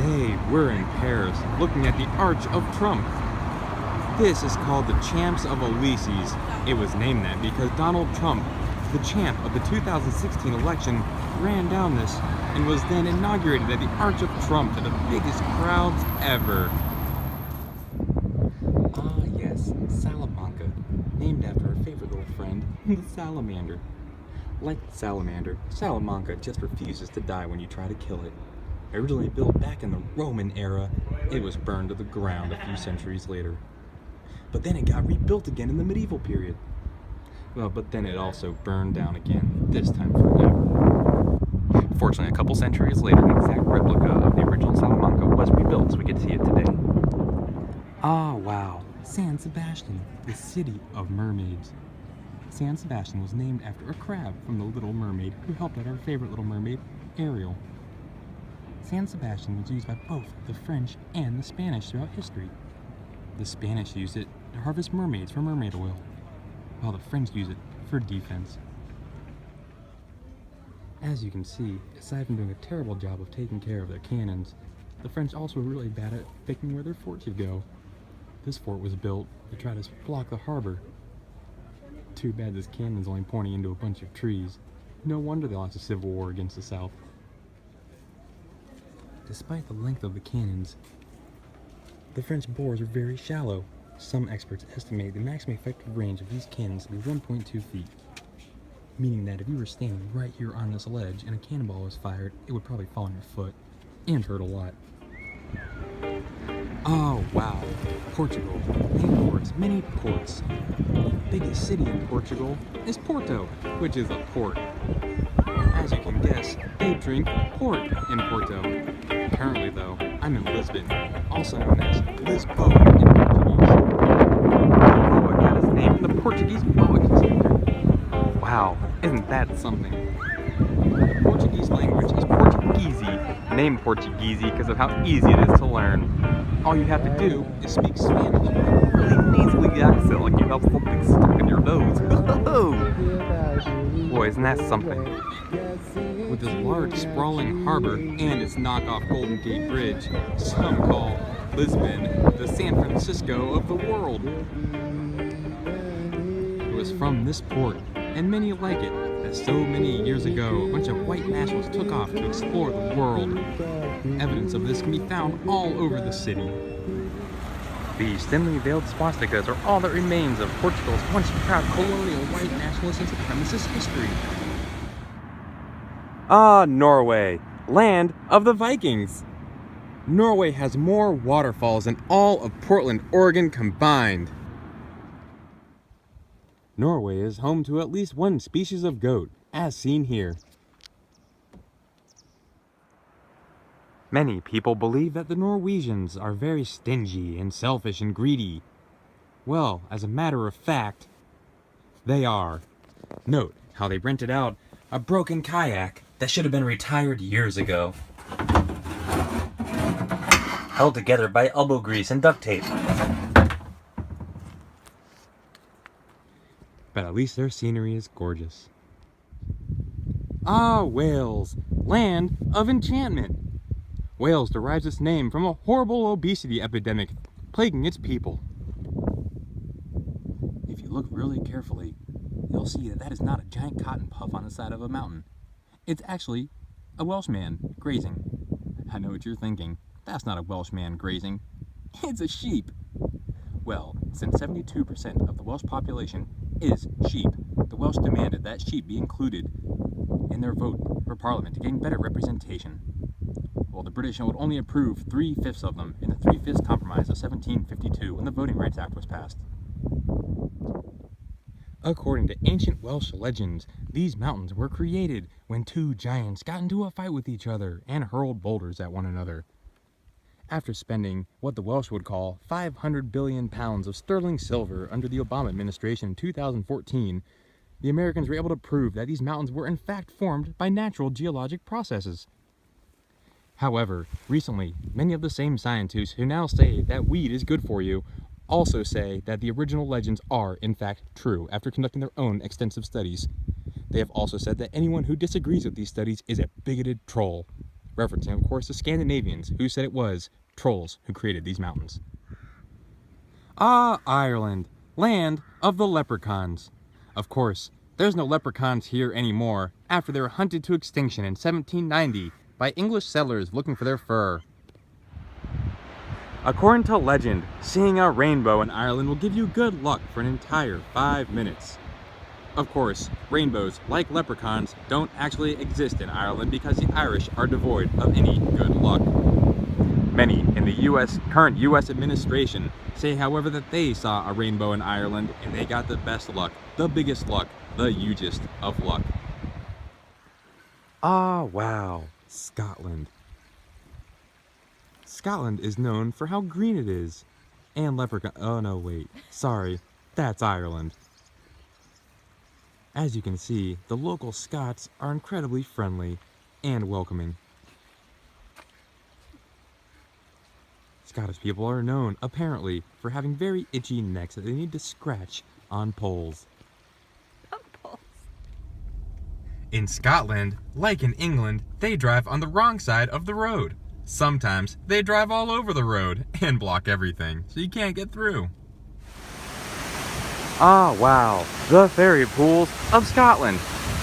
Today, we're in Paris, looking at the Arch of Trump. This is called the Champs of Elysees. It was named that because Donald Trump, the champ of the 2016 election, ran down this and was then inaugurated at the Arch of Trump to the biggest crowds ever. Ah yes, Salamanca, named after her favorite little friend, the salamander. Like the salamander, Salamanca just refuses to die when you try to kill it. Originally built back in the Roman era, it was burned to the ground a few centuries later. But then it got rebuilt again in the medieval period. Well, but then it also burned down again, this time forever. Fortunately, a couple centuries later, an exact replica of the original Salamanca was rebuilt, so we could see it today. Ah, wow. San Sebastian, the city of mermaids. San Sebastian was named after a crab from the Little Mermaid who helped out our favorite little mermaid, Ariel. San Sebastian was used by both the French and the Spanish throughout history. The Spanish used it to harvest mermaids for mermaid oil, while the French use it for defense. As you can see, aside from doing a terrible job of taking care of their cannons, the French also were really bad at picking where their fort should go. This fort was built to try to block the harbor. Too bad this cannon's only pointing into a bunch of trees. No wonder they lost a civil war against the South. Despite the length of the cannons, the French bores are very shallow. Some experts estimate the maximum effective range of these cannons to be 1.2 feet, meaning that if you were standing right here on this ledge and a cannonball was fired, it would probably fall on your foot and hurt a lot. Oh wow, Portugal, named for its many ports. The biggest city in Portugal is Porto, which is a port. As you can guess, they drink port in Porto. Currently though, I'm in Lisbon, also known as Lisboa in Portuguese. Lisboa got its name from the Portuguese boa constrictor. Wow, isn't that something? The Portuguese language is Portuguese, named Portuguese because of how easy it is to learn. All you have to do is speak Spanish with a really nasally accent like you have something stuck in your nose. Boy, isn't that something? With this large, sprawling harbor and its knockoff Golden Gate Bridge, some call Lisbon the San Francisco of the world. It was from this port, and many like it, that so many years ago, a bunch of white nationals took off to explore the world. Evidence of this can be found all over the city. These thinly veiled swastikas are all that remains of Portugal's once proud colonial white nationalist and supremacist history. Ah, Norway, land of the Vikings. Norway has more waterfalls than all of Portland, Oregon combined. Norway is home to at least one species of goat, as seen here. Many people believe that the Norwegians are very stingy and selfish and greedy. Well, as a matter of fact, they are. Note how they rented out a broken kayak that should have been retired years ago. Held together by elbow grease and duct tape. But at least their scenery is gorgeous. Ah, Wales, land of enchantment. Wales derives its name from a horrible obesity epidemic plaguing its people. If you look really carefully, you'll see that that is not a giant cotton puff on the side of a mountain. It's actually a Welshman grazing. I know what you're thinking. That's not a Welshman grazing. It's a sheep. Well, since 72% of the Welsh population is sheep, the Welsh demanded that sheep be included in their vote for Parliament to gain better representation. Well, the British would only approve 3/5 of them in the 3/5 Compromise of 1752 when the Voting Rights Act was passed. According to ancient Welsh legends, these mountains were created when two giants got into a fight with each other and hurled boulders at one another. After spending what the Welsh would call 500 billion pounds of sterling silver under the Obama administration in 2014, the Americans were able to prove that these mountains were in fact formed by natural geologic processes. However, recently, many of the same scientists who now say that weed is good for you also say that the original legends are, in fact, true after conducting their own extensive studies. They have also said that anyone who disagrees with these studies is a bigoted troll. referencing, of course, the Scandinavians, who said it was trolls who created these mountains. Ah, Ireland, land of the leprechauns. Of course, there's no leprechauns here anymore after they were hunted to extinction in 1790 by English settlers looking for their fur. According to legend, seeing a rainbow in Ireland will give you good luck for an entire 5 minutes. Of course, rainbows, like leprechauns, don't actually exist in Ireland because the Irish are devoid of any good luck. Many in the current US administration say, however, that they saw a rainbow in Ireland and they got the best luck, the biggest luck, the hugest of luck. Ah, wow, Scotland. Scotland is known for how green it is. And oh no, wait, sorry, that's Ireland. As you can see, the local Scots are incredibly friendly and welcoming. Scottish people are known, apparently, for having very itchy necks that they need to scratch on poles. In Scotland, like in England, they drive on the wrong side of the road. Sometimes they drive all over the road and block everything, so you can't get through. Ah, wow, the fairy pools of Scotland.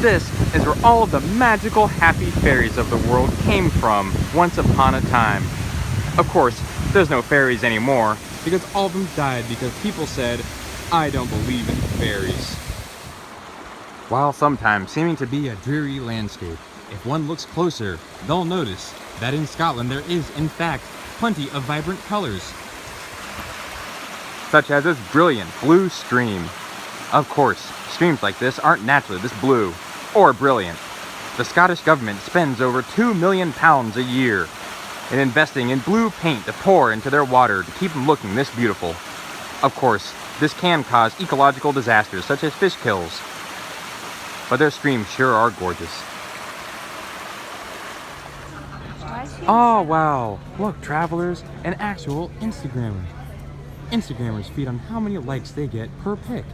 This is where all of the magical, happy fairies of the world came from once upon a time. Of course, there's no fairies anymore because all of them died because people said, "I don't believe in fairies." While sometimes seeming to be a dreary landscape, if one looks closer, they'll notice that in Scotland there is, in fact, plenty of vibrant colors, such as this brilliant blue stream. Of course, streams like this aren't naturally this blue or brilliant. The Scottish government spends over £2 million a year in investing in blue paint to pour into their water to keep them looking this beautiful. Of course, this can cause ecological disasters such as fish kills, but their streams sure are gorgeous. Oh wow, look travelers, an actual Instagrammer. Instagrammers feed on how many likes they get per pic.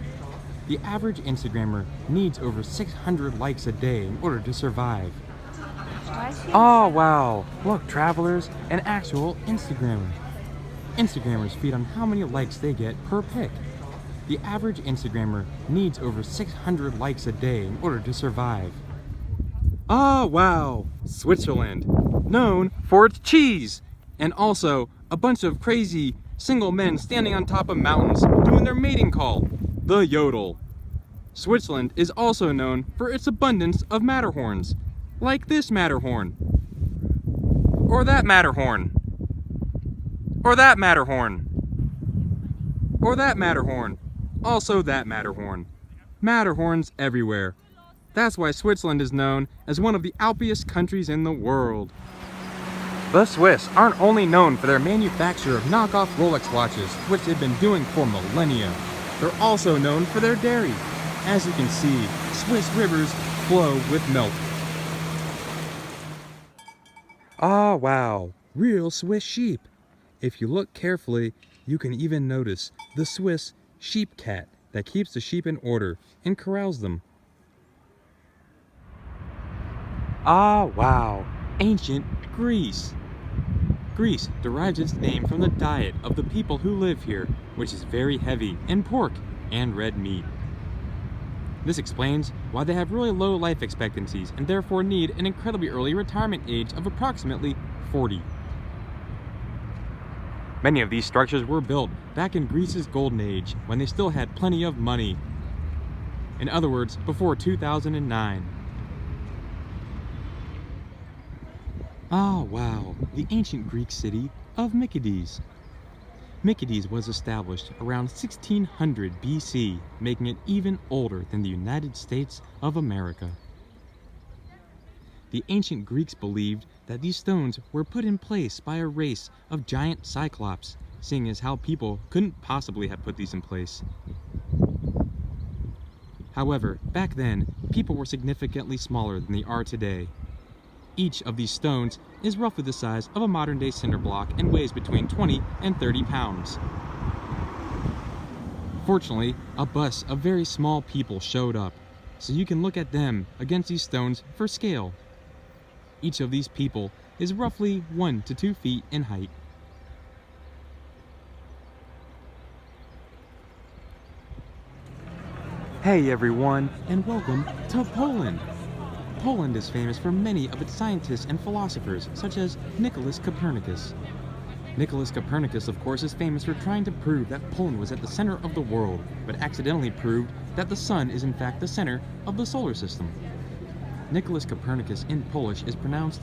The average Instagrammer needs over 600 likes a day in order to survive. Oh wow, look travelers, an actual Instagrammer. Instagrammers feed on how many likes they get per pic. The average Instagrammer needs over 600 likes a day in order to survive. Oh wow, Switzerland, known for its cheese, and also a bunch of crazy single men standing on top of mountains doing their mating call, the yodel. Switzerland is also known for its abundance of Matterhorns, like this Matterhorn, or that Matterhorn, or that Matterhorn, or that Matterhorn, also that Matterhorn. Matterhorns everywhere. That's why Switzerland is known as one of the Alpiest countries in the world. The Swiss aren't only known for their manufacture of knockoff Rolex watches, which they've been doing for millennia. They're also known for their dairy. As you can see, Swiss rivers flow with milk. Ah, wow, real Swiss sheep. If you look carefully, you can even notice the Swiss sheep cat that keeps the sheep in order and corrals them. Ah, wow, ancient Greece. Greece derives its name from the diet of the people who live here, which is very heavy in pork and red meat. This explains why they have really low life expectancies and therefore need an incredibly early retirement age of approximately 40. Many of these structures were built back in Greece's golden age when they still had plenty of money. In other words, before 2009. Ah, wow, the ancient Greek city of Mykides. Mykides was established around 1600 BC, making it even older than the United States of America. The ancient Greeks believed that these stones were put in place by a race of giant cyclops, seeing as how people couldn't possibly have put these in place. However, back then, people were significantly smaller than they are today. Each of these stones is roughly the size of a modern-day cinder block and weighs between 20 and 30 pounds. Fortunately, a bus of very small people showed up, so you can look at them against these stones for scale. Each of these people is roughly 1 to 2 feet in height. Hey everyone, and welcome to Poland! Poland is famous for many of its scientists and philosophers, such as Nicholas Copernicus. Nicholas Copernicus, of course, is famous for trying to prove that Poland was at the center of the world, but accidentally proved that the sun is in fact the center of the solar system. Nicholas Copernicus in Polish is pronounced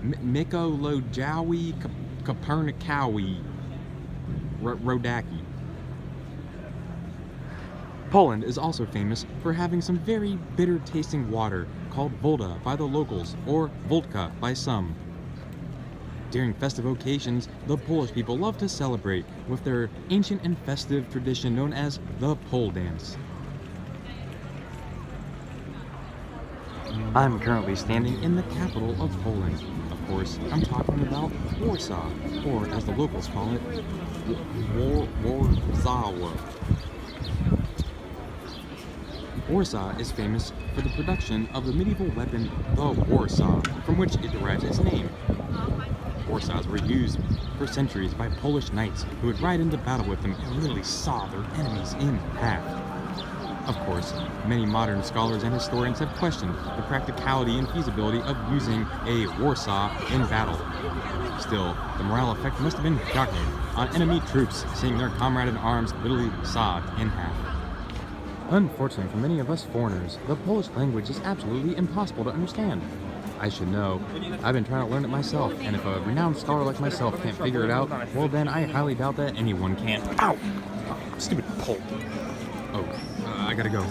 Mikołajowi Kopernikowi Rodaki. Poland is also famous for having some very bitter-tasting water called woda by the locals, or vodka by some. During festive occasions, the Polish people love to celebrate with their ancient and festive tradition known as the pole dance. I'm currently standing in the capital of Poland. Of course, I'm talking about Warsaw, or as the locals call it, Warsaw. Warsaw is famous for the production of the medieval weapon, the Warsaw, from which it derives its name. Warsaws were used for centuries by Polish knights who would ride into battle with them and literally saw their enemies in half. Of course, many modern scholars and historians have questioned the practicality and feasibility of using a Warsaw in battle. Still, the morale effect must have been shocking on enemy troops, seeing their comrade in arms literally sawed in half. Unfortunately for many of us foreigners, the Polish language is absolutely impossible to understand. I should know. I've been trying to learn it myself, and if a renowned scholar like myself can't figure it out, well then I highly doubt that anyone can. Ow! Stupid pole. Oh, I gotta go.